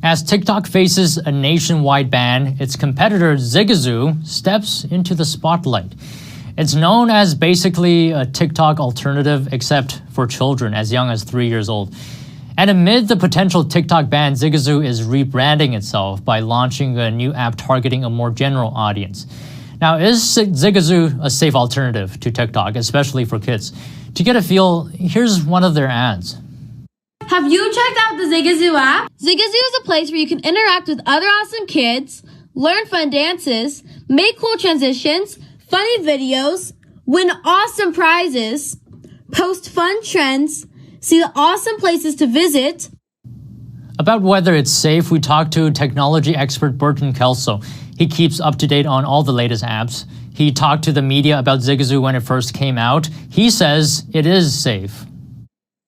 As TikTok faces a nationwide ban, its competitor Zigazoo steps into the spotlight. It's known as basically a TikTok alternative except for children as young as 3 years old. And amid the potential TikTok ban, Zigazoo is rebranding itself by launching a new app targeting a more general audience. Now, is Zigazoo a safe alternative to TikTok, especially for kids? To get a feel, here's one of their ads. Have you checked out the Zigazoo app? Zigazoo is a place where you can interact with other awesome kids, learn fun dances, make cool transitions, funny videos, win awesome prizes, post fun trends, see the awesome places to visit. About whether it's safe, we talked to technology expert Burton Kelso. He keeps up to date on all the latest apps. He talked to the media about Zigazoo when it first came out. He says it is safe.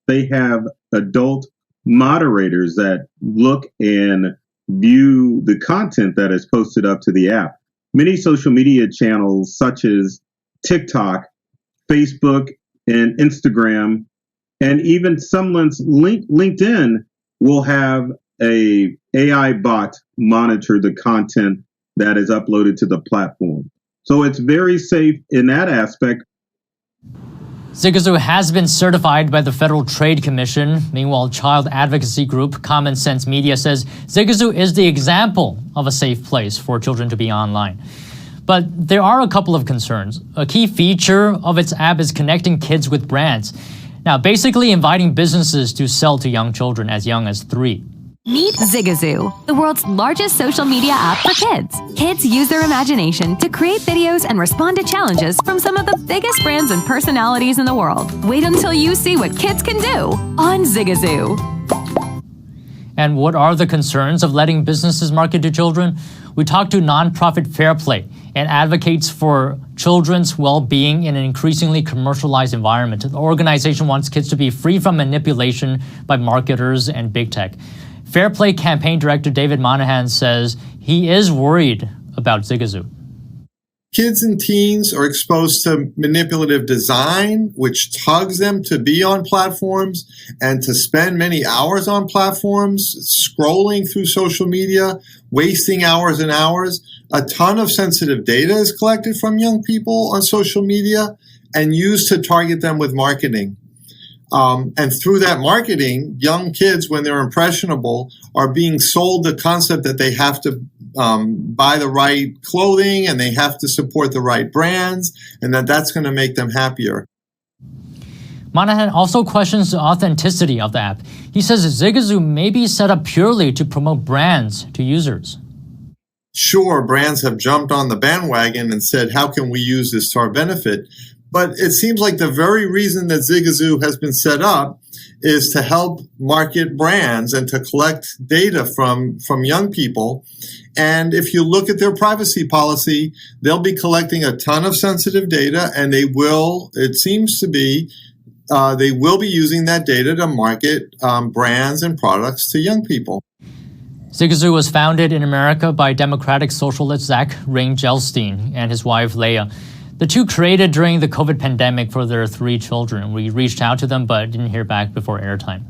They have adult moderators that look and view the content that is posted up to the app. Many social media channels such as TikTok, Facebook, and Instagram, and even someone's LinkedIn will have a AI bot monitor the content that is uploaded to the platform. So it's very safe in that aspect. Zigazoo has been certified by the Federal Trade Commission. Meanwhile, child advocacy group Common Sense Media says Zigazoo is the example of a safe place for children to be online. But there are a couple of concerns. A key feature of its app is connecting kids with brands. Now, basically inviting businesses to sell to young children as young as 3. Meet Zigazoo, the world's largest social media app for kids. Kids use their imagination to create videos and respond to challenges from some of the biggest brands and personalities in the world. Wait until you see what kids can do on Zigazoo. And what are the concerns of letting businesses market to children? We talked to nonprofit Fair Play and advocates for children's well-being in an increasingly commercialized environment. The organization wants kids to be free from manipulation by marketers and big tech. Fair Play campaign director David Monahan says he is worried about Zigazoo. Kids and teens are exposed to manipulative design, which tugs them to be on platforms and to spend many hours on platforms, scrolling through social media, wasting hours and hours. A ton of sensitive data is collected from young people on social media and used to target them with marketing. And through that marketing, young kids, when they're impressionable, are being sold the concept that they have to buy the right clothing and they have to support the right brands and that's going to make them happier. Monahan also questions the authenticity of the app. He says Zigazoo may be set up purely to promote brands to users. Sure, brands have jumped on the bandwagon and said, how can we use this to our benefit? But it seems like the very reason that Zigazoo has been set up is to help market brands and to collect data from young people. And if you look at their privacy policy, they'll be collecting a ton of sensitive data, and they will, it seems to be, they will be using that data to market brands and products to young people. Zigazoo was founded in America by Democratic socialist Zach Reingelstein and his wife Leah. The two created during the COVID pandemic for their 3 children. We reached out to them but didn't hear back before airtime.